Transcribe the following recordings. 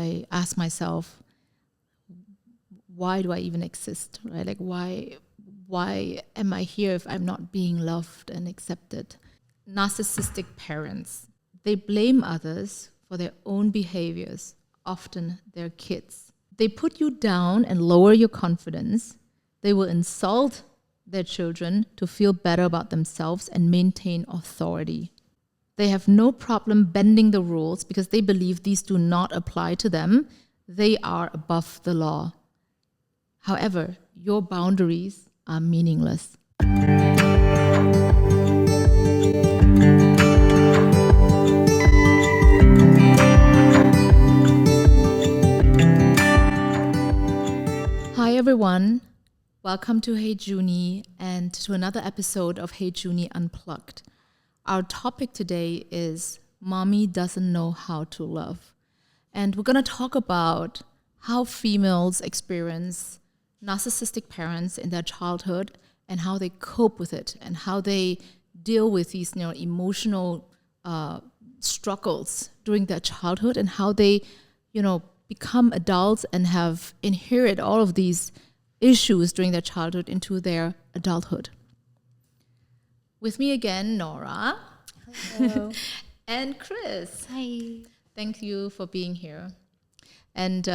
I ask myself, why do I even exist, right? Like, why am I here if I'm not being loved and accepted? Narcissistic parents, they blame others for their own behaviors, often their kids. They put you down and lower your confidence. They will insult their children to feel better about themselves and maintain authority. They have no problem bending the rules because they believe these do not apply to them. They are above the law. However, your boundaries are meaningless. Hi everyone, welcome to HeyJuni and to another episode of HeyJuni Unplugged. Our topic today is Mommy Doesn't Know How to Love. And we're going to talk about how females experience narcissistic parents in their childhood and how they cope with it and how they deal with these emotional struggles during their childhood and how they become adults and have inherited all of these issues during their childhood into their adulthood. With me again, Nora. Hello. And Chris. Hi. Thank you for being here. And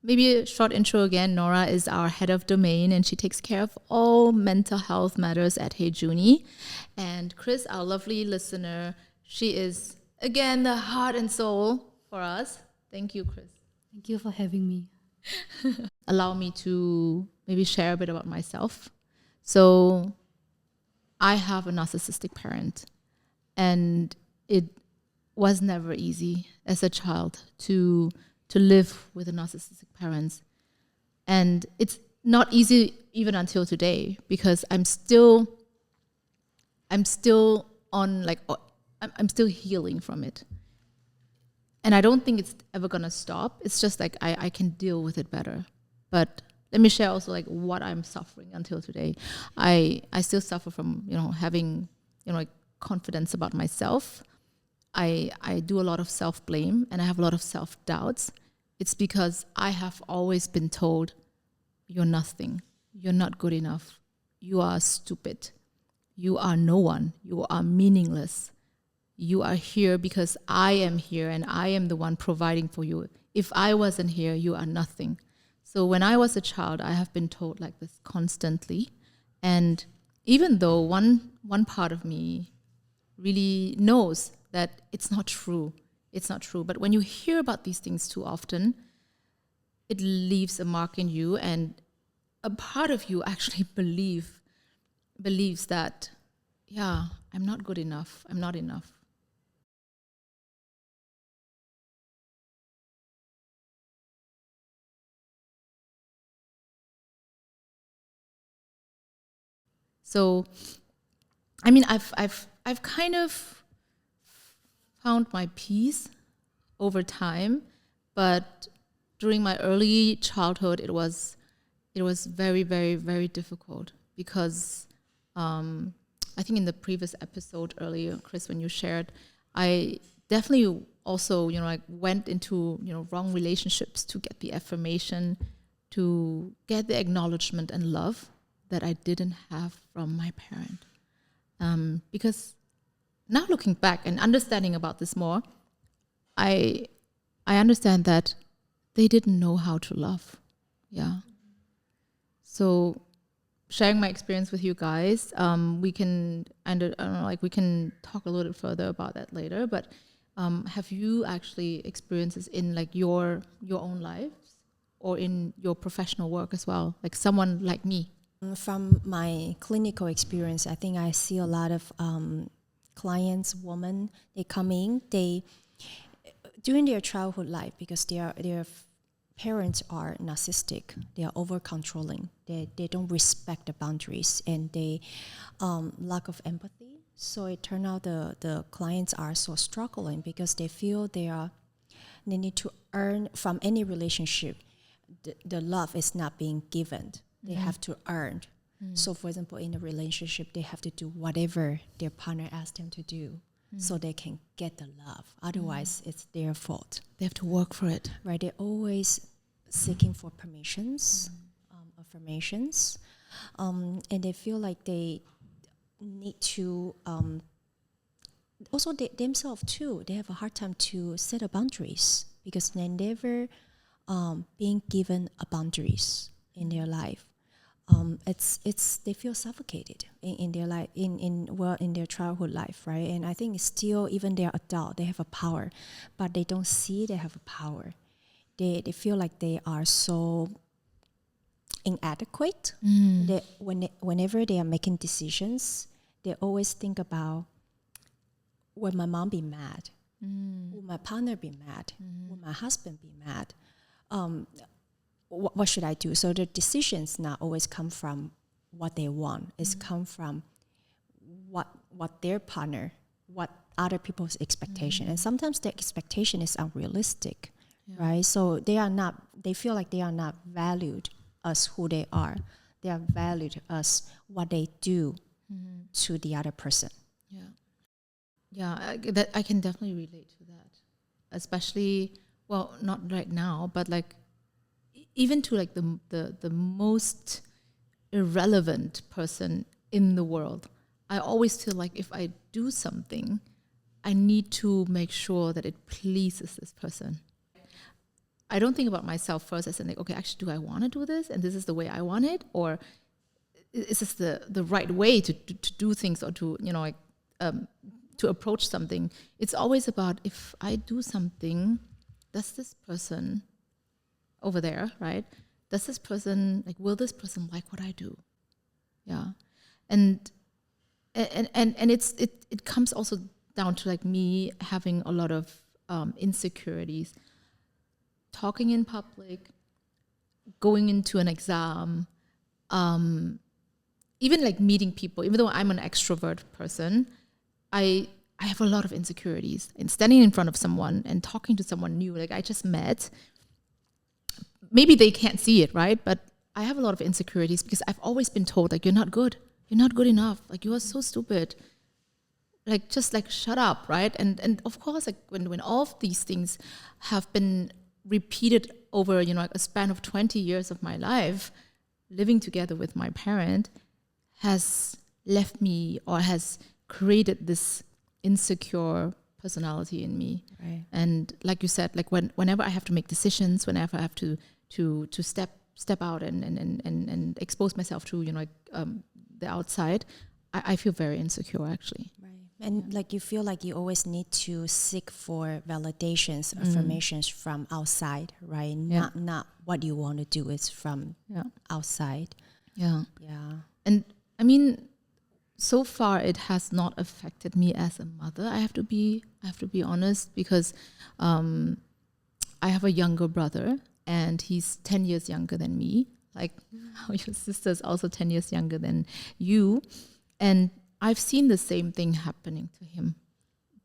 maybe a short intro again. Nora is our head of domain and she takes care of all mental health matters at HeyJuni. And Chris, our lovely listener, she is, again, the heart and soul for us. Thank you, Chris. Thank you for having me. Allow me to maybe share a bit about myself. So I have a narcissistic parent, and it was never easy as a child to live with a narcissistic parent. And it's not easy even until today because I'm still healing from it. And I don't think it's ever gonna stop. It's just like I can deal with it better. But let me share also like what I'm suffering until today. I still suffer from having confidence about myself. I do a lot of self-blame and I have a lot of self-doubts. It's because I have always been told, you're nothing, you're not good enough, you are stupid, you are no one, you are meaningless. You are here because I am here and I am the one providing for you. If I wasn't here, you are nothing. So when I was a child, I have been told like this constantly. And even though one part of me really knows that it's not true, but when you hear about these things too often, it leaves a mark in you, and a part of you actually believes that, yeah, I'm not good enough, I'm not enough. So, I mean, I've kind of found my peace over time, but during my early childhood, it was very, very, very difficult because I think in the previous episode earlier, Chris, when you shared, I definitely also went into wrong relationships to get the affirmation, to get the acknowledgement and love that I didn't have from my parent. Because now looking back and understanding about this more, I understand that they didn't know how to love. Yeah. So sharing my experience with you guys, we can we can talk a little bit further about that later. But have you actually experiences in like your own lives or in your professional work as well, like someone like me? From my clinical experience, I think I see a lot of clients, women, they come in, during their childhood life, because their parents are narcissistic, they are over-controlling, they don't respect the boundaries, and they lack of empathy. So it turned out the clients are so struggling because they feel they need to earn from any relationship. The love is not being given. They have to earn. So for example, in a relationship, they have to do whatever their partner asks them to do. so they can get the love. Otherwise, it's their fault. They have to work for it. Right? They're always seeking for permissions, affirmations, and they feel like they need to, also themselves too, they have a hard time to set a boundaries because they never being given a boundaries in their life. It's they feel suffocated in their life, in their childhood life, right? And I think still, even they're adult, they have a power, but they don't see they have a power. They feel like they are so inadequate. Whenever they are making decisions, they always think about, will my mom be mad? Will my partner be mad? Will my husband be mad? What should I do? So the decisions not always come from what they want. It's come from what their partner, what other people's expectation. And sometimes the expectation is unrealistic, right? So they feel like they are not valued as who they are. They are valued as what they do to the other person. I can definitely relate to that, especially, well, not right now, but like even to like the most irrelevant person in the world. I always feel like if I do something, I need to make sure that it pleases this person. I don't think about myself first as in like, okay, actually, do I want to do this? And this is the way I want it? Or is this the right way to do things, or to, you know, like, to approach something? It's always about, if I do something, does this person over there, right? Does this person, like, will this person like what I do? Yeah. And it comes also down to like me having a lot of insecurities, talking in public, going into an exam, even like meeting people. Even though I'm an extrovert person, I have a lot of insecurities in standing in front of someone and talking to someone new, like I just met. Maybe they can't see it, right? But I have a lot of insecurities because I've always been told, like, you're not good enough, like, you are so stupid, like, just like, shut up, right? And of course, like, when all of these things have been repeated over, you know, like a span of 20 years of my life, living together with my parent has left me, or has created this insecure personality in me. Right. And like you said, like, whenever I have to make decisions, whenever I have to step out and expose myself to, you know, like, the outside, I feel very insecure, actually. Right. And like, you feel like you always need to seek for validations, affirmations from outside, right? Not what you want to do, is from outside. Yeah. And I mean, so far it has not affected me as a mother. I have to be honest, because I have a younger brother, and he's 10 years younger than me. Like, how your sister's also 10 years younger than you. And I've seen the same thing happening to him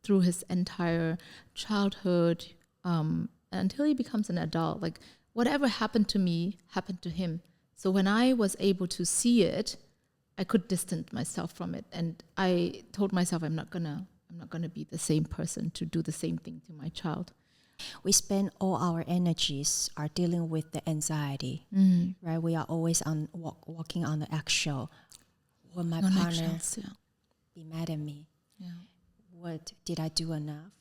through his entire childhood, until he becomes an adult. Like, whatever happened to me happened to him. So when I was able to see it, I could distance myself from it. And I told myself, I'm not gonna be the same person to do the same thing to my child. We spend all our energies are dealing with the anxiety, right? We are always walking on the eggshell. Will my partner be mad at me? Yeah. What did I do enough?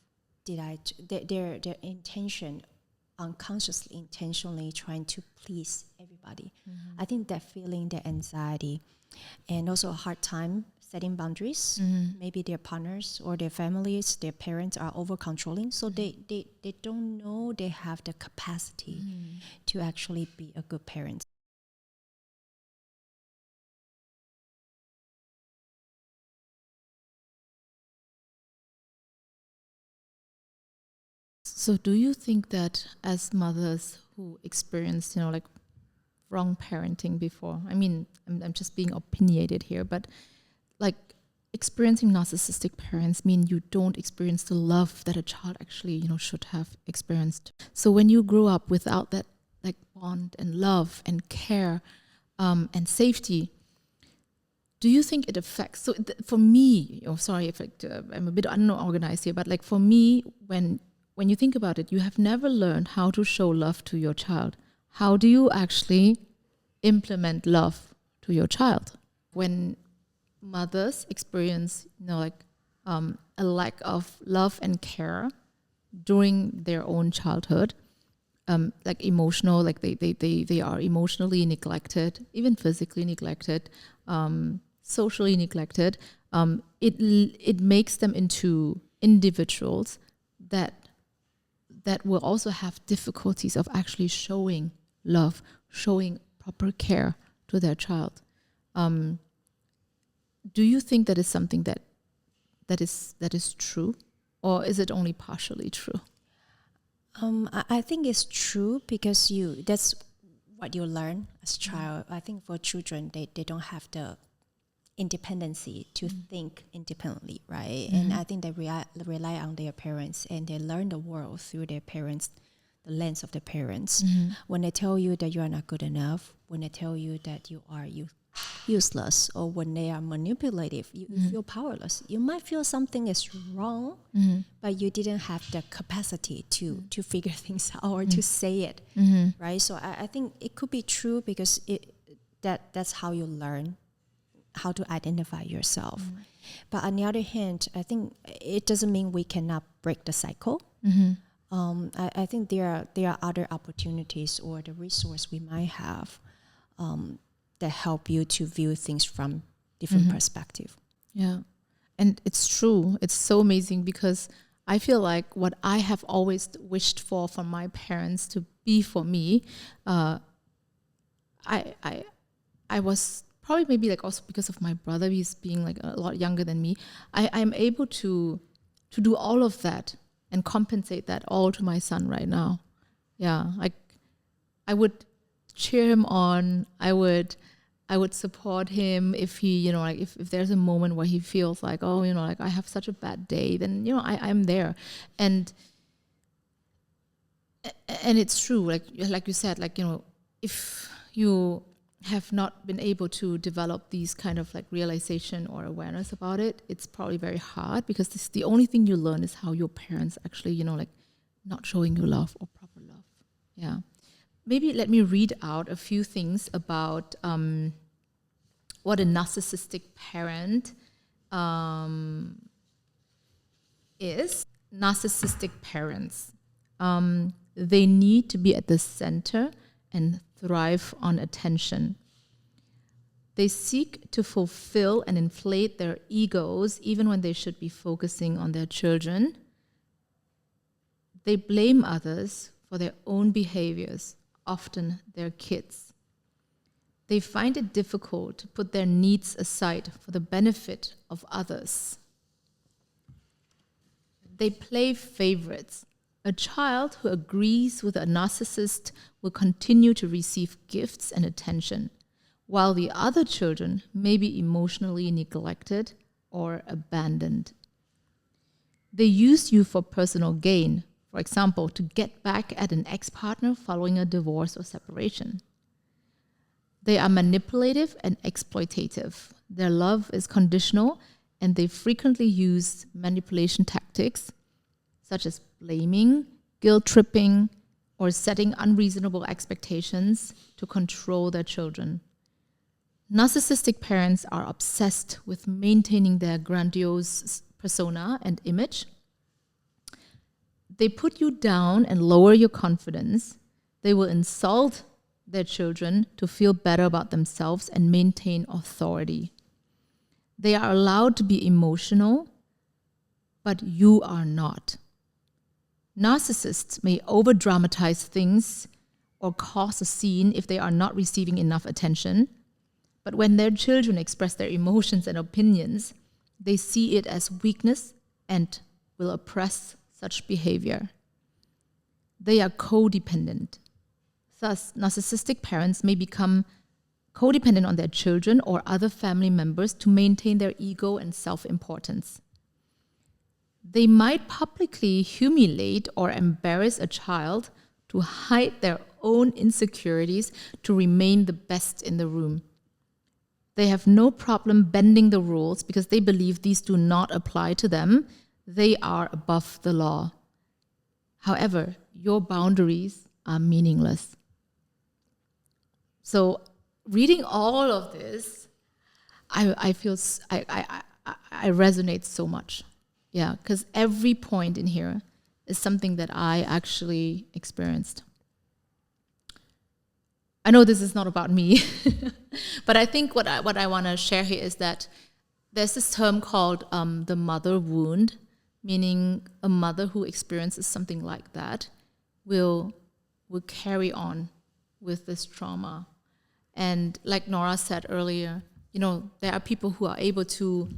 Their intention, unconsciously, intentionally trying to please everybody. I think that feeling, the anxiety, and also a hard time setting boundaries. Maybe their partners or their families, their parents are over controlling, so they don't know they have the capacity to actually be a good parent. So do you think that as mothers who experienced, you know, like, wrong parenting before, I mean, I'm just being opinionated here, but like, experiencing narcissistic parents mean you don't experience the love that a child actually, you know, should have experienced. So when you grow up without that, like, bond and love and care, and safety, do you think it affects? So for me, sorry if I'm a bit unorganized here, but like for me, when you think about it, you have never learned how to show love to your child. How do you actually implement love to your child? When mothers experience, a lack of love and care during their own childhood, like emotional, like they are emotionally neglected, even physically neglected, socially neglected, it makes them into individuals that will also have difficulties of actually showing love, showing proper care to their child. Do you think that is something that is true, or is it only partially true? I think it's true because that's what you learn as a child. I think for children, they don't have the independency to think independently, right? And I think they rely on their parents, and they learn the world through their parents, the lens of their parents. When they tell you that you are not good enough, when they tell you that you are useless, or when they are manipulative, you feel powerless. You might feel something is wrong, but you didn't have the capacity to figure things out or to say it, right? So I think it could be true because that's how you learn how to identify yourself. But on the other hand, I think it doesn't mean we cannot break the cycle. I think there are other opportunities or the resource we might have that help you to view things from different perspective. Yeah. And it's true. It's so amazing because I feel like what I have always wished for from my parents to be for me, I was probably maybe like also because of my brother, he's being like a lot younger than me, I'm able to do all of that and compensate that all to my son right now. Yeah. Like I would cheer him on. I would support him if he, like if there's a moment where he feels like, oh, like I have such a bad day, then, I'm there. And it's true. Like you said, like, if you have not been able to develop these kind of like realization or awareness about it, it's probably very hard because the only thing you learn is how your parents actually, like not showing you love or proper love. Yeah. Maybe let me read out a few things about what a narcissistic parent is. Narcissistic parents, they need to be at the center and thrive on attention. They seek to fulfill and inflate their egos even when they should be focusing on their children. They blame others for their own behaviors, often their kids. They find it difficult to put their needs aside for the benefit of others. They play favorites. A child who agrees with a narcissist will continue to receive gifts and attention, while the other children may be emotionally neglected or abandoned. They use you for personal gain, for example, to get back at an ex-partner following a divorce or separation. They are manipulative and exploitative. Their love is conditional, and they frequently use manipulation tactics such as blaming, guilt-tripping, or setting unreasonable expectations to control their children. Narcissistic parents are obsessed with maintaining their grandiose persona and image. They put you down and lower your confidence. They will insult their children to feel better about themselves and maintain authority. They are allowed to be emotional, but you are not. Narcissists may over-dramatize things or cause a scene if they are not receiving enough attention. But when their children express their emotions and opinions, they see it as weakness and will oppress such behavior. They are codependent. Thus, narcissistic parents may become codependent on their children or other family members to maintain their ego and self-importance. They might publicly humiliate or embarrass a child to hide their own insecurities to remain the best in the room. They have no problem bending the rules because they believe these do not apply to them. They are above the law. However, your boundaries are meaningless. So reading all of this, I feel I resonate so much. Yeah, because every point in here is something that I actually experienced. I know this is not about me, but I think what I want to share here is that there's this term called the mother wound, meaning a mother who experiences something like that will carry on with this trauma. And like Nora said earlier, there are people who are able to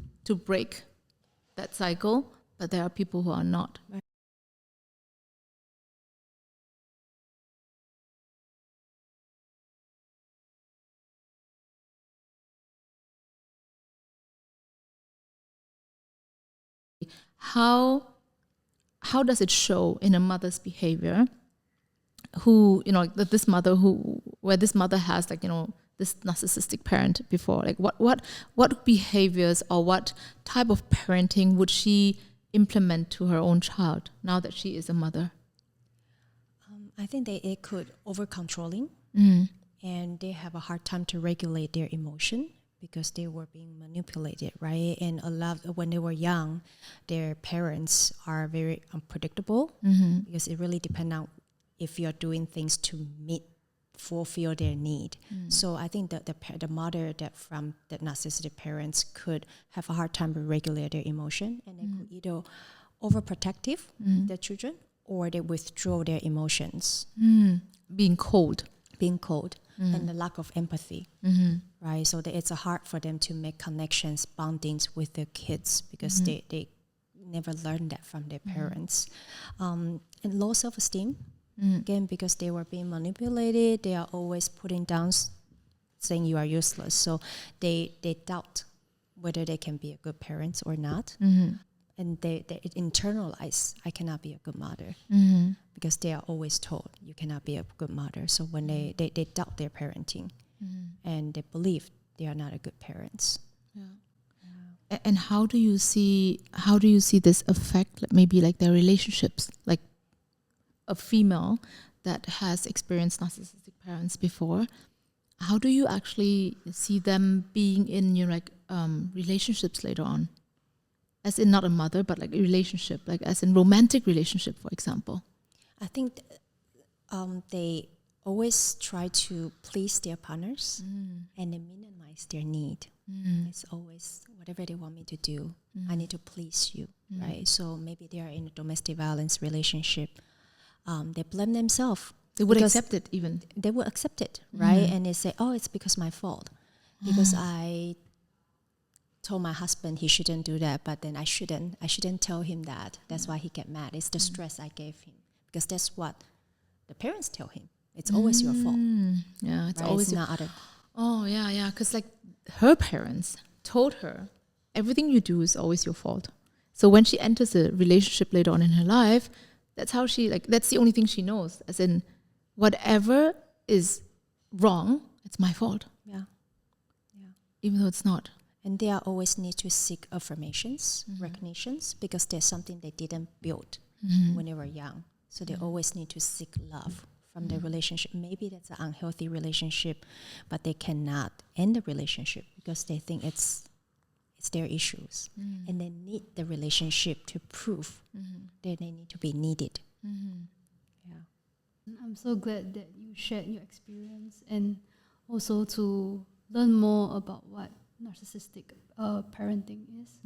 break that cycle, but there are people who are not. How does it show in a mother's behavior? This mother where this mother has this narcissistic parent before, like what behaviors or what type of parenting would she implement to her own child now that she is a mother? I think it could over-controlling, and they have a hard time to regulate their emotion because they were being manipulated, right? And when they were young, their parents are very unpredictable because it really depends on if you're doing things to fulfill their need. So I think that the mother from the narcissistic parents could have a hard time to regulate their emotion, and they could either overprotective their children, or they withdraw their emotions. Being cold. And the lack of empathy, right? So it's hard for them to make connections, bondings with their kids because they never learned that from their parents. And low self-esteem, again, because they were being manipulated, they are always putting down, saying you are useless. So they doubt whether they can be a good parent or not. And they internalize, I cannot be a good mother, because they are always told you cannot be a good mother. So when they doubt their parenting, and they believe they are not a good parents. Yeah. And how do you see this affect maybe like their relationships, like a female that has experienced narcissistic parents before? How do you actually see them being in relationships later on? As in not a mother, but like a relationship, like as in romantic relationship, for example. I think they always try to please their partners and they minimize their need. It's always whatever they want me to do, I need to please you, right? So maybe they are in a domestic violence relationship. They blame themselves. They would accept it even. They would accept it, right? And they say, oh, it's because my fault. Because I told my husband he shouldn't do that, but then I shouldn't tell him that. That's why he get mad. It's the stress I gave him, because that's what the parents tell him. It's always your fault. Yeah, it's right? always it's not other. Oh yeah, because like her parents told her everything you do is always your fault. So when she enters a relationship later on in her life, that's how that's the only thing she knows. As in, whatever is wrong, it's my fault. Yeah. Even though it's not. And they are always need to seek affirmations, recognitions, because there's something they didn't build when they were young. So they always need to seek love from the relationship. Maybe that's an unhealthy relationship, but they cannot end the relationship because they think it's their issues. And they need the relationship to prove that they need to be needed. Yeah. I'm so glad that you shared your experience and also to learn more about what narcissistic parenting is.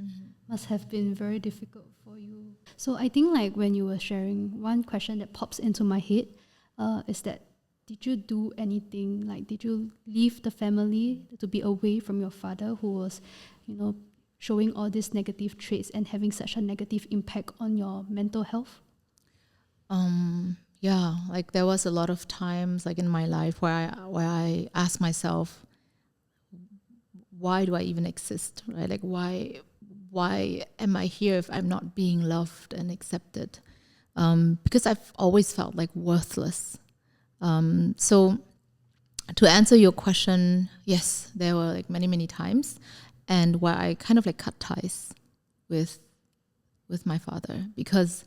Must have been very difficult for you. So I think like when you were sharing, one question that pops into my head is that did you do anything, like did you leave the family to be away from your father who was, showing all these negative traits and having such a negative impact on your mental health? Yeah, like there was a lot of times like in my life where I asked myself, why do I even exist, right? Like why am I here if I'm not being loved and accepted? Because I've always felt like worthless. So to answer your question, Yes, there were like many times, and where I kind of like cut ties with my father because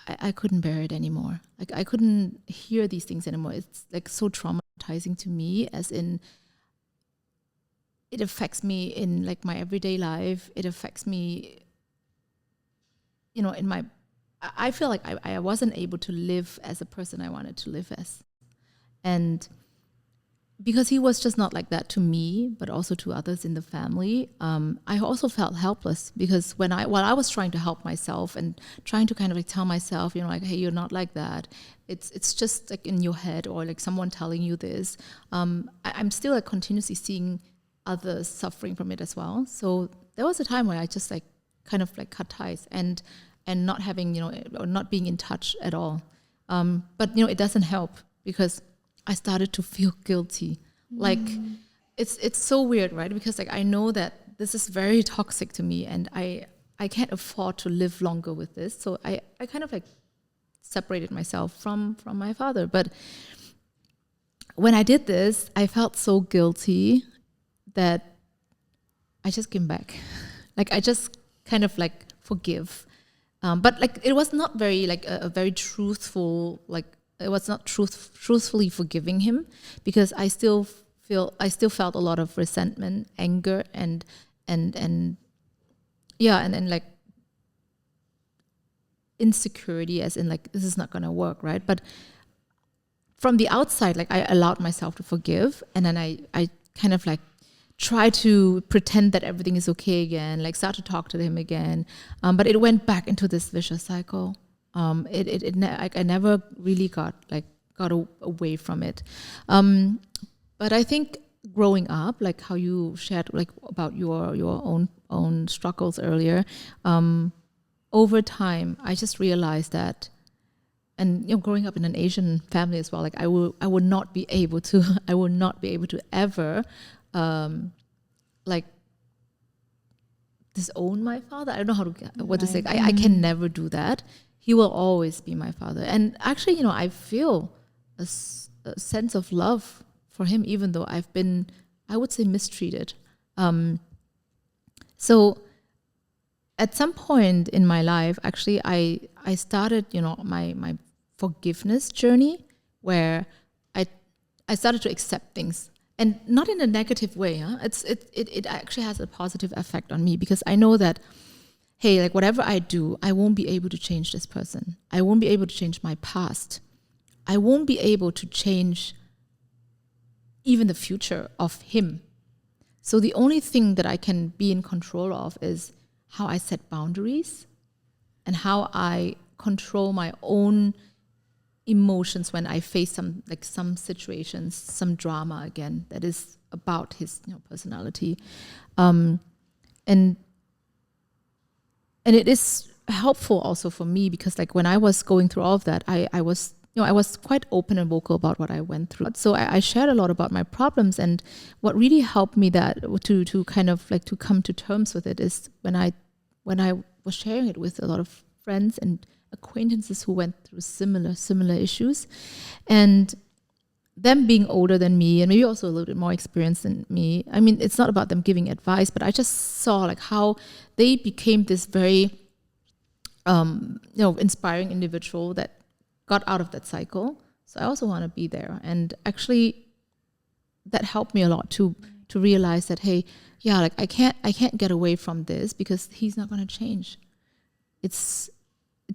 I couldn't bear it anymore. Like I couldn't hear these things anymore. It's like so traumatizing to me, as in it affects me in like my everyday life. It affects me, in my, I feel like I wasn't able to live as a person I wanted to live as. And because he was just not like that to me, but also to others in the family, I also felt helpless because while I was trying to help myself and trying to kind of like tell myself, like, hey, you're not like that. It's just like in your head, or like someone telling you this. I'm still like continuously seeing others suffering from it as well. So there was a time where I just like kind of like cut ties and not having, or not being in touch at all. But it doesn't help because I started to feel guilty. Like it's so weird, right? Because like I know that this is very toxic to me, and I can't afford to live longer with this. So I kind of like separated myself from my father. But when I did this, I felt so guilty that I just came back. Like I just kind of like forgive. But like it was not very like a very truthful, like it was not truthfully forgiving him, because I still felt a lot of resentment, anger, and then like insecurity, as in like this is not gonna work, right? But from the outside, like I allowed myself to forgive, and then I kind of like try to pretend that everything is okay again, like start to talk to him again, but it went back into this vicious cycle. I never really got away from it. But I think growing up, like how you shared like about your own struggles earlier, over time I just realized that, and growing up in an Asian family as well, like I would not be able to ever like disown my father. I don't know how to what to say. I can never do that. He will always be my father. And actually, I feel a sense of love for him, even though I've been, I would say, mistreated. So at some point in my life, actually, I started, my forgiveness journey, where I started to accept things. And not in a negative way. Huh? It actually has a positive effect on me, because I know that, hey, like whatever I do, I won't be able to change this person. I won't be able to change my past. I won't be able to change even the future of him. So the only thing that I can be in control of is how I set boundaries and how I control my own emotions when I face some situations, some drama again that is about his personality, and it is helpful also for me, because like when I was going through all of that, I was quite open and vocal about what I went through. So I shared a lot about my problems, and what really helped me that to kind of like to come to terms with it is when I was sharing it with a lot of friends and acquaintances who went through similar issues, and them being older than me and maybe also a little bit more experienced than me. I mean, it's not about them giving advice, but I just saw like how they became this very inspiring individual that got out of that cycle. So I also want to be there, and actually that helped me a lot to realize that, hey, yeah, like I can't get away from this because he's not going to change. It's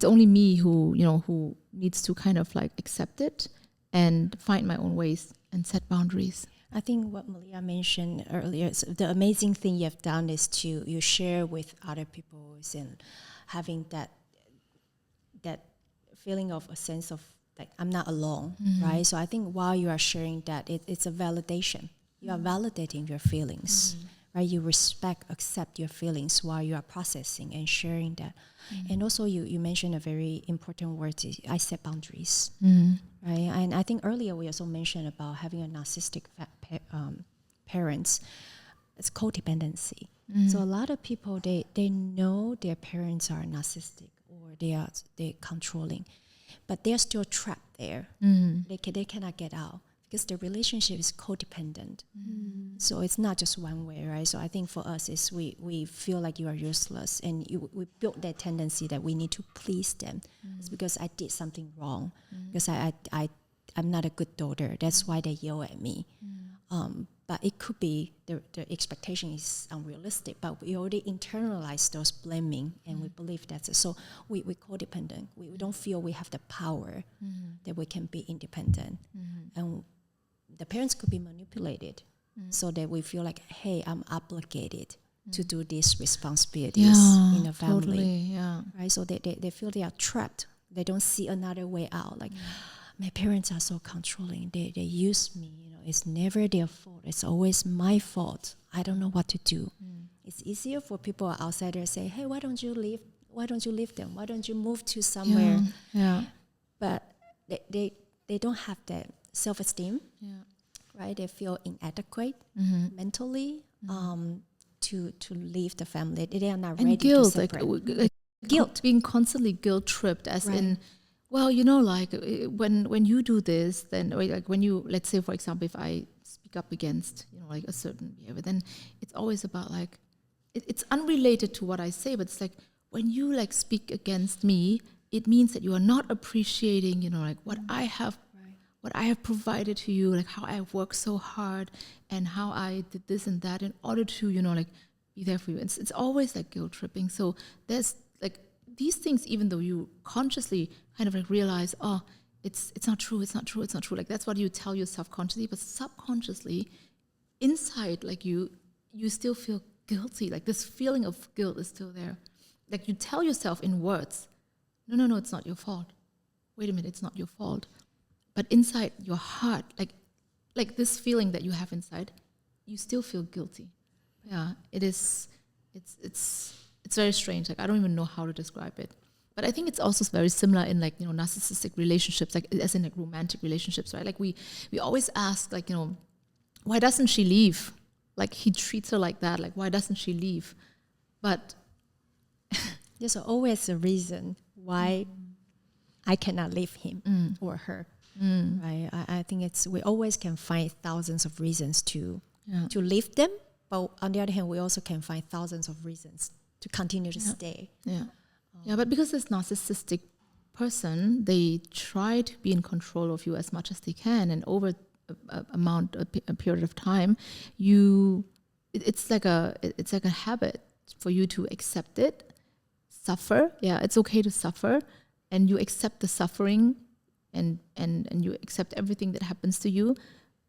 only me who needs to kind of like accept it and find my own ways and set boundaries. I think what Malia mentioned earlier, the amazing thing you have done is you share with other people and having that feeling of a sense of like I'm not alone, right? So I think while you are sharing that, it's a validation. You are validating your feelings, right? You accept your feelings while you are processing and sharing that. And also you mentioned a very important word, I set boundaries, right? And I think earlier we also mentioned about having a narcissistic parents. It's codependency. So a lot of people, they know their parents are narcissistic or they're controlling, but they're still trapped there. They cannot get out because the relationship is codependent. So it's not just one way, right? So I think for us is we feel like you are useless, and we build that tendency that we need to please them. It's because I did something wrong, because I'm not a good daughter. That's why they yell at me. But it could be the expectation is unrealistic, but we already internalize those blaming, and we believe that's it. So we codependent. We don't feel we have the power that we can be independent. And the parents could be manipulated so that we feel like, hey, I'm obligated to do these responsibilities in a family. Totally, Right? So they feel they are trapped. They don't see another way out. Like, my parents are so controlling. They use me. You know, it's never their fault. It's always my fault. I don't know what to do. It's easier for people outside to say, hey, why don't you leave? Why don't you leave them? Why don't you move to somewhere? But they don't have that self-esteem. Right? They feel inadequate mentally to leave the family. They are not ready to separate. Like guilt, being constantly guilt tripped, as in, well, you know, like when you do this, then like when you, let's say for example, if I speak up against, you know, like a certain behavior, then it's always about like it's unrelated to what I say, but it's like when you like speak against me, it means that you are not appreciating, you know, like what I have provided to you, like how I worked so hard and how I did this and that in order to, you know, like be there for you. It's always like guilt tripping. So there's like these things, even though you consciously kind of like realize, oh, it's not true. Like that's what you tell yourself consciously, but subconsciously inside, like you still feel guilty. Like this feeling of guilt is still there. Like you tell yourself in words, no, it's not your fault. Wait a minute, it's not your fault. But inside your heart, like this feeling that you have inside, you still feel guilty. Yeah, it is. It's very strange. Like I don't even know how to describe it. But I think it's also very similar in like, you know, narcissistic relationships, like as in like romantic relationships, right? Like we always ask, like, you know, why doesn't she leave? Like he treats her like that. Like why doesn't she leave? But there's always a reason why I cannot leave him or her. Right? I think we always can find thousands of reasons to leave them, but on the other hand, we also can find thousands of reasons to continue to stay. Yeah, but because this narcissistic person, they try to be in control of you as much as they can, and over a period of time, it's like a habit for you to accept it, suffer. Yeah, it's okay to suffer, and you accept the suffering. And you accept everything that happens to you,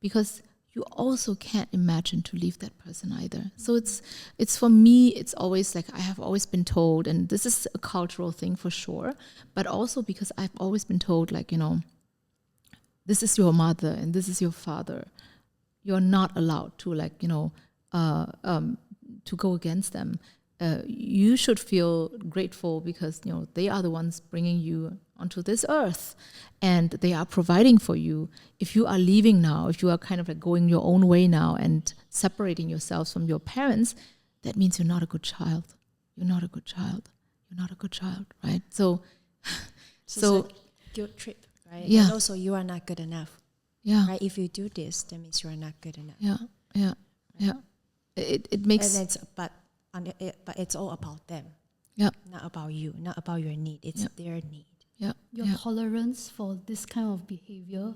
because you also can't imagine to leave that person either. So it's for me, it's always like I have always been told, and this is a cultural thing for sure, but also because I've always been told, like, you know, this is your mother and this is your father. You're not allowed to, like, you know, to go against them. You should feel grateful because, you know, they are the ones bringing you onto this earth and they are providing for you. If you are leaving now, if you are kind of like going your own way now and separating yourselves from your parents, that means you're not a good child. You're not a good child. You're not a good child, right? So it's like guilt trip, right? Yeah. And also you are not good enough. Yeah. Right? If you do this, that means you are not good enough. Yeah. It makes... And but it's all about them. Yeah. Not about you, not about your need. It's their need. Yeah. Your tolerance for this kind of behavior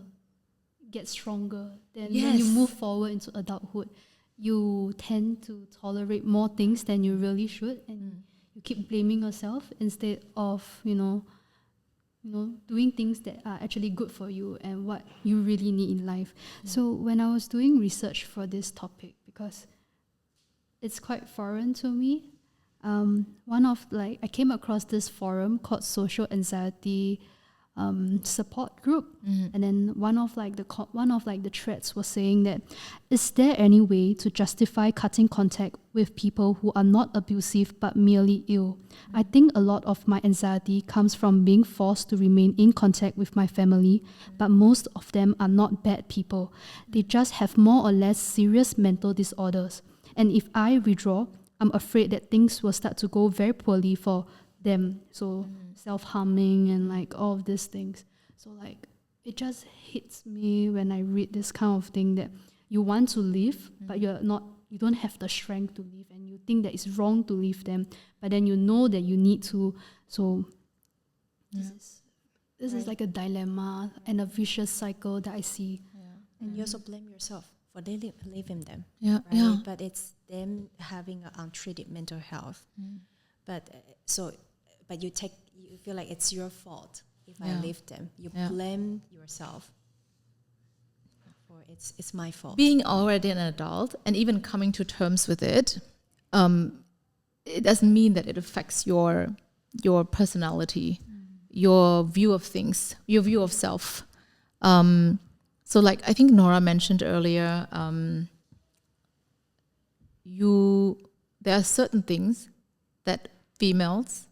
gets stronger. Then when Yes. you move forward into adulthood, you tend to tolerate more things than you really should, and you keep blaming yourself instead of, you know, doing things that are actually good for you and what you really need in life. So when I was doing research for this topic, because it's quite foreign to me, I came across this forum called Social Anxiety Support Group, and then one of the threads was saying that, is there any way to justify cutting contact with people who are not abusive but merely ill? I think a lot of my anxiety comes from being forced to remain in contact with my family, but most of them are not bad people. They just have more or less serious mental disorders. And if I withdraw, I'm afraid that things will start to go very poorly for them. So self-harming and like all of these things. So like, it just hits me when I read this kind of thing, that you want to leave, but you don't have the strength to leave, and you think that it's wrong to leave them, but then you know that you need to. So this is like a dilemma and a vicious cycle that I see. And you also blame yourself for leaving them. Yeah. But it's them having untreated mental health. But you feel like it's your fault if I leave them. You blame yourself for it's my fault. Being already an adult and even coming to terms with it, it doesn't mean that it affects your personality, your view of things, your view of self. So like I think Nora mentioned earlier, there are certain things that females,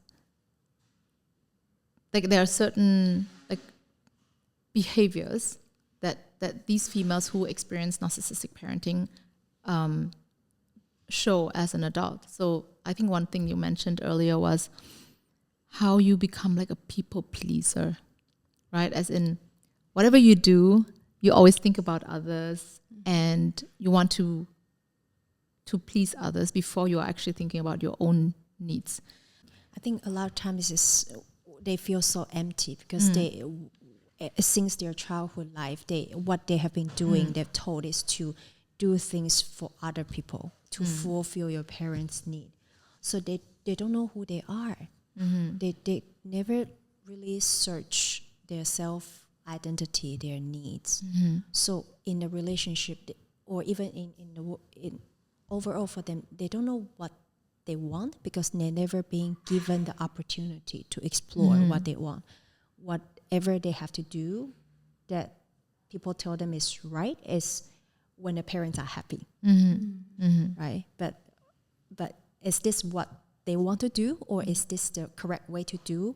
like there are certain like behaviors that these females who experience narcissistic parenting show as an adult. So I think one thing you mentioned earlier was how you become like a people pleaser, right? As in whatever you do, you always think about others and you want to please others before you're actually thinking about your own needs. I think a lot of times they feel so empty because they, since their childhood life, what they have been doing, they're told is to do things for other people, to fulfill your parents' need. So they don't know who they are. They never really search their self-identity, their needs. So in a relationship, or even in overall for them, they don't know what they want because they're never being given the opportunity to explore what they want. Whatever they have to do that people tell them is right is when the parents are happy, right? But is this what they want to do, or is this the correct way to do?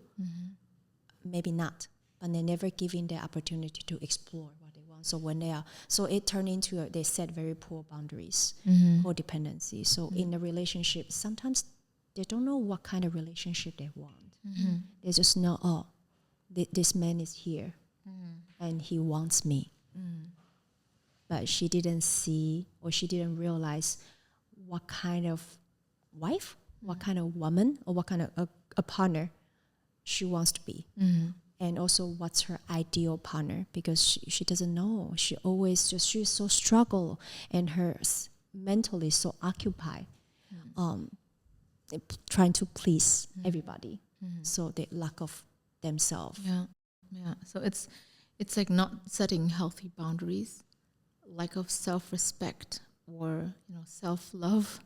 Maybe not, but they're never given the opportunity to explore what they want. So it turned into they set very poor boundaries, codependency. So in a relationship, sometimes they don't know what kind of relationship they want. They just know, this man is here and he wants me. But she didn't see, or she didn't realize what kind of wife, what kind of woman, or what kind of a partner she wants to be. And also what's her ideal partner, because she doesn't know. She's so struggle, and her mentally so occupied, trying to please everybody. So the lack of themselves. Yeah. So it's like not setting healthy boundaries, lack of self-respect or self-love,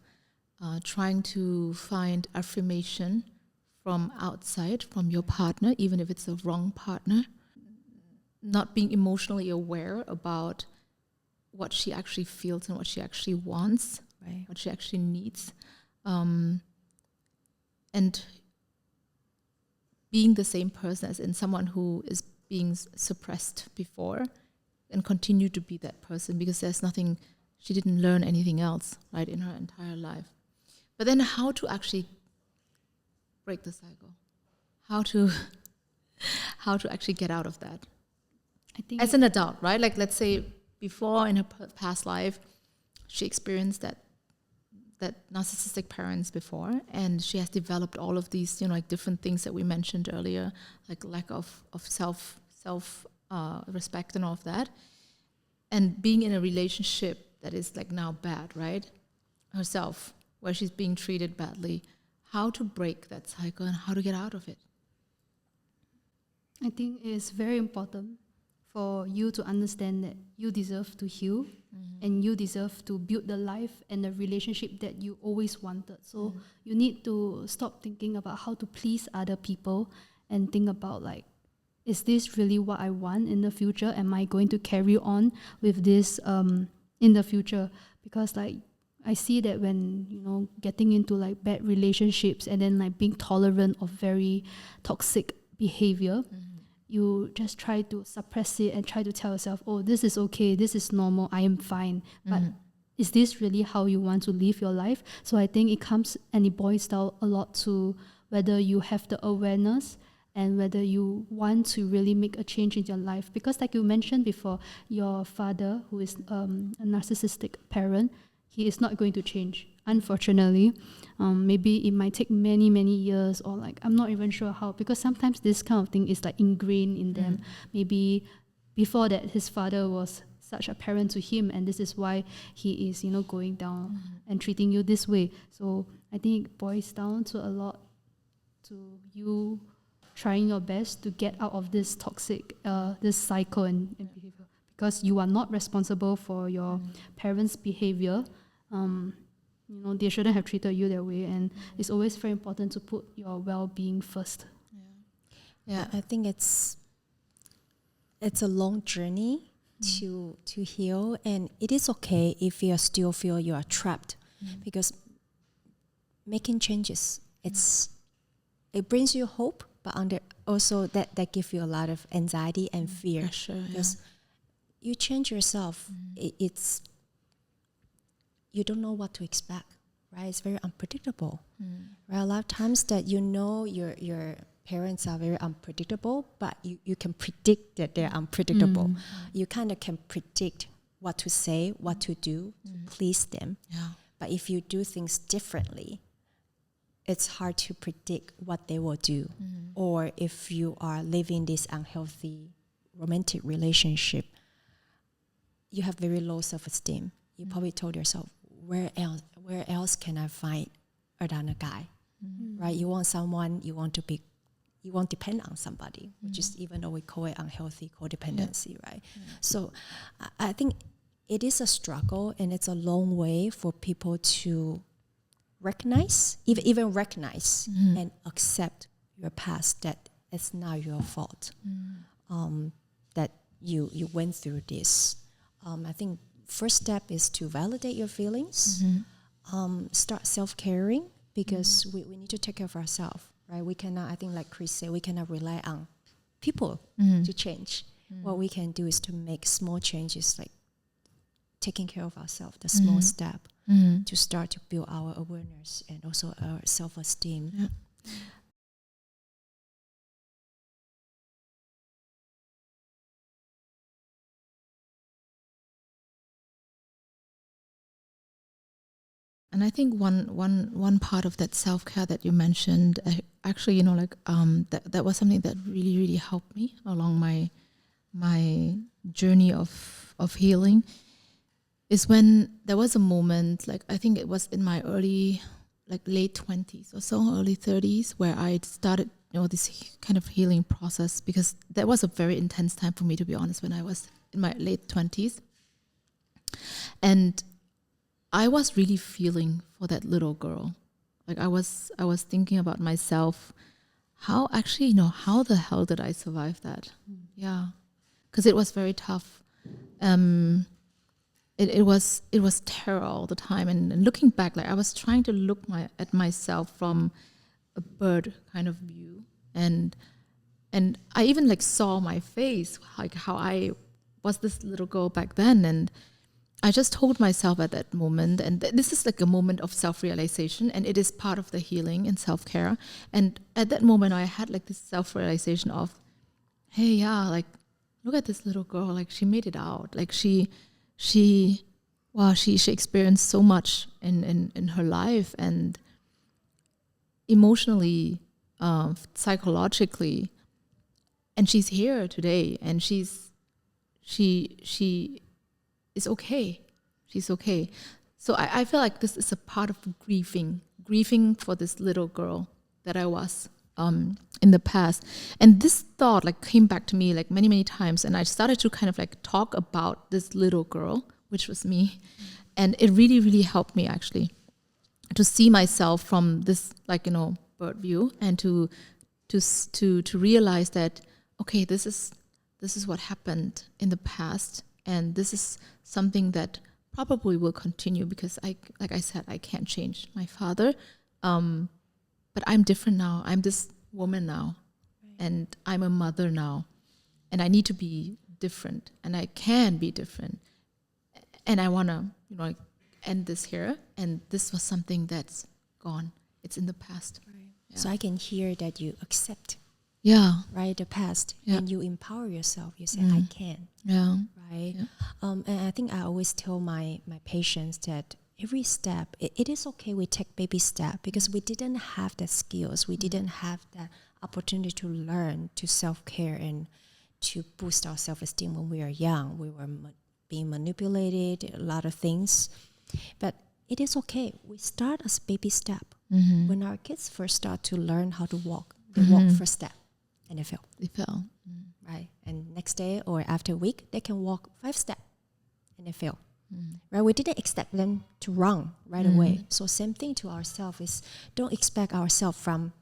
trying to find affirmation from outside, from your partner, even if it's a wrong partner, not being emotionally aware about what she actually feels and what she actually wants, Right. what she actually needs, and being the same person as in someone who is being suppressed before and continue to be that person because there's nothing, she didn't learn anything else, right, in her entire life. But then how to actually break the cycle? How to actually get out of that? I think As an adult, right? Like let's say before in her past life, she experienced that narcissistic parents before, and she has developed all of these, like different things that we mentioned earlier, like lack of self respect and all of that, and being in a relationship that is like now bad, right? Herself, where she's being treated badly. How to break that cycle and how to get out of it? I think it's very important for you to understand that you deserve to heal, and you deserve to build the life and the relationship that you always wanted. So you need to stop thinking about how to please other people and think about like, is this really what I want in the future? Am I going to carry on with this in the future? Because like I see that when getting into like bad relationships and then like being tolerant of very toxic behavior, you just try to suppress it and try to tell yourself, oh, this is okay, this is normal, I am fine. But is this really how you want to live your life? So I think it comes and it boils down a lot to whether you have the awareness and whether you want to really make a change in your life. Because like you mentioned before, your father, who is a narcissistic parent, he is not going to change, unfortunately. Maybe it might take many, many years, or like, I'm not even sure how, because sometimes this kind of thing is like ingrained in them. Maybe before that, his father was such a parent to him, and this is why he is, going down and treating you this way. So I think it boils down to a lot to you trying your best to get out of this toxic, this cycle and behavior, because you are not responsible for your parents' behavior. They shouldn't have treated you that way, and it's always very important to put your well-being first. Yeah, I think it's a long journey to heal, and it is okay if you still feel you are trapped, because making changes, it brings you hope, but also that gives you a lot of anxiety and fear. Pressure, because you change yourself, it's you don't know what to expect, right? It's very unpredictable, right? A lot of times that your parents are very unpredictable, but you can predict that they're unpredictable. You kind of can predict what to say, what to do to please them. Yeah. But if you do things differently, it's hard to predict what they will do. Or if you are living this unhealthy romantic relationship, you have very low self-esteem. You probably told yourself, where else can I find another guy? Right? You want someone, you won't depend on somebody, which is, even though we call it unhealthy codependency, right? So I think it is a struggle, and it's a long way for people to recognize, even recognize and accept your past, that it's not your fault, that you went through this. I think first step is to validate your feelings, start self-caring, because we need to take care of ourselves, right? We cannot, I think like Chris said, we cannot rely on people to change. What we can do is to make small changes, like taking care of ourselves, the small step to start to build our awareness and also our self-esteem. Yeah. And I think one part of that self-care that you mentioned, actually, that was something that really, really helped me along my journey of healing, is when there was a moment, like I think it was in my late 20s or so, early 30s, where I started, this kind of healing process, because that was a very intense time for me, to be honest, when I was in my late 20s. And I was really feeling for that little girl. Like I was thinking about myself, how the hell did I survive that? Yeah, because it was very tough. It was terror all the time. And looking back, like I was trying to look at myself from a bird kind of view, and I even like saw my face, like how I was this little girl back then, and I just told myself at that moment, and this is like a moment of self-realization, and it is part of the healing and self-care. And at that moment, I had like this self-realization of, hey, yeah, like look at this little girl, like she made it out, like she experienced so much in her life, and emotionally, psychologically, and she's here today, and she is okay. She's okay. So I feel like this is a part of grieving for this little girl that I was in the past. And this thought like came back to me like many, many times, and I started to kind of like talk about this little girl, which was me. And it really, really helped me actually to see myself from this bird view, and to realize that, okay, this is what happened in the past, and this is something that probably will continue, because like I said, I can't change my father, but I'm different now. I'm this woman now, and I'm a mother now, and I need to be different, and I can be different, and I want to end this here. And this was something that's gone. It's in the past. Right. Yeah. So I can hear that you accept Yeah. right? The past. Yeah. And you empower yourself. You say, I can, Yeah. right? Yeah. And I think I always tell my patients that every step, it is okay we take baby step, because we didn't have the skills. We didn't have that opportunity to learn to self-care and to boost our self-esteem when we are young. We were being manipulated, a lot of things. But it is okay. We start as baby step. When our kids first start to learn how to walk, they walk first step and they fail. They fell. Right? And next day or after a week, they can walk 5 steps and they fail. Right? We didn't expect them to run right away. So same thing to ourselves is, don't expect ourselves from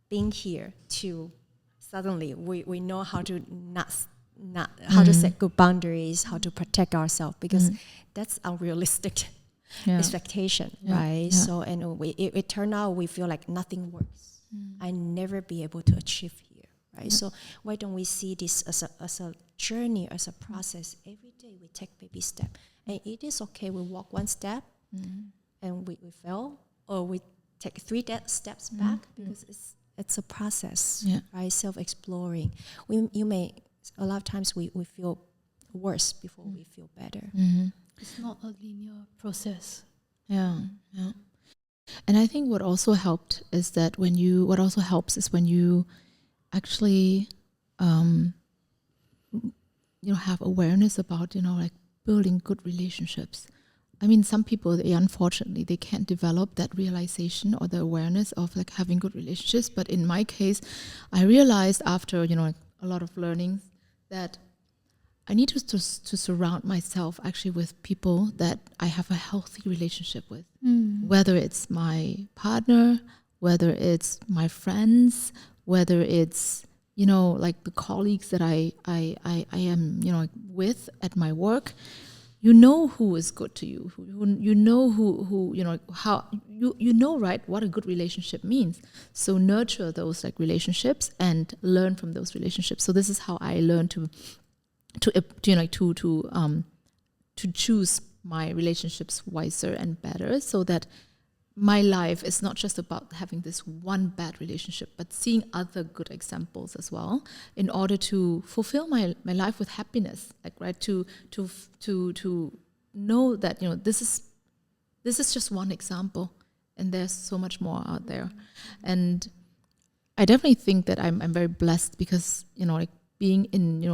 being here to suddenly we know how to not how to set good boundaries, how to protect ourselves, because that's unrealistic expectation, right? Yeah. So and it turned out we feel like nothing works. I never be able to achieve here, right? So why don't we see this as a journey, as a process? Every day we take baby step, and it is okay. We walk 1 step and we fail, or we take 3 steps back, because it's a process, right? Self-exploring. You may a lot of times we feel worse before we feel better. It's not a linear process. Yeah. And I think what also helped is that when you actually have awareness about like building good relationships. I mean, some people, unfortunately, they can't develop that realization or the awareness of like having good relationships. But in my case, I realized after like a lot of learning that I need to surround myself actually with people that I have a healthy relationship with, whether it's my partner, whether it's my friends, whether it's like the colleagues that I am with at my work. You know who is good to you. You know who how you know, right, what a good relationship means. So nurture those like relationships and learn from those relationships. So this is how I learned to choose my relationships wiser and better, so that my life is not just about having this one bad relationship, but seeing other good examples as well, in order to fulfill my life with happiness. Like, right, to know that this is just one example, and there's so much more out there. And I definitely think that I'm very blessed, because like being in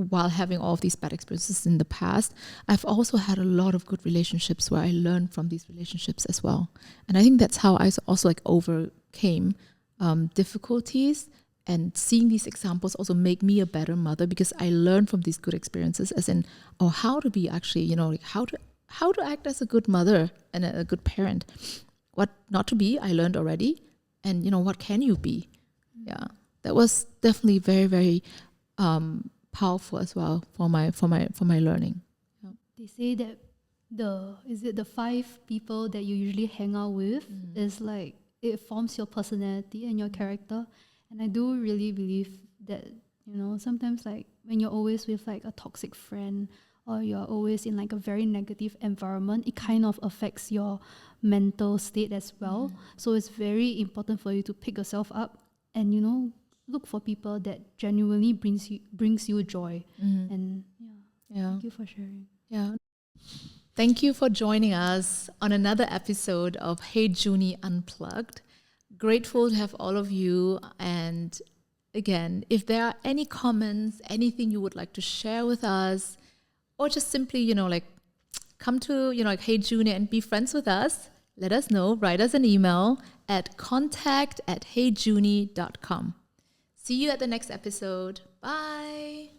while having all of these bad experiences in the past, I've also had a lot of good relationships where I learned from these relationships as well. And I think that's how I also like overcame difficulties, and seeing these examples also make me a better mother, because I learned from these good experiences, as in how to be actually like how to act as a good mother and a good parent. What not to be, I learned already, and what can you be? Yeah, that was definitely very, very powerful as well for my learning. Yeah. They say that the 5 people that you usually hang out with is like, it forms your personality and your character. And I do really believe that sometimes like when you're always with like a toxic friend, or you're always in like a very negative environment, it kind of affects your mental state as well. So it's very important for you to pick yourself up and look for people that genuinely brings you joy. And thank you for sharing. Yeah. Thank you for joining us on another episode of HeyJuni Unplugged. Grateful to have all of you. And again, if there are any comments, anything you would like to share with us, or just simply, like come to, like HeyJuni and be friends with us, let us know. Write us an email at contact@heyjuni.com. See you at the next episode. Bye.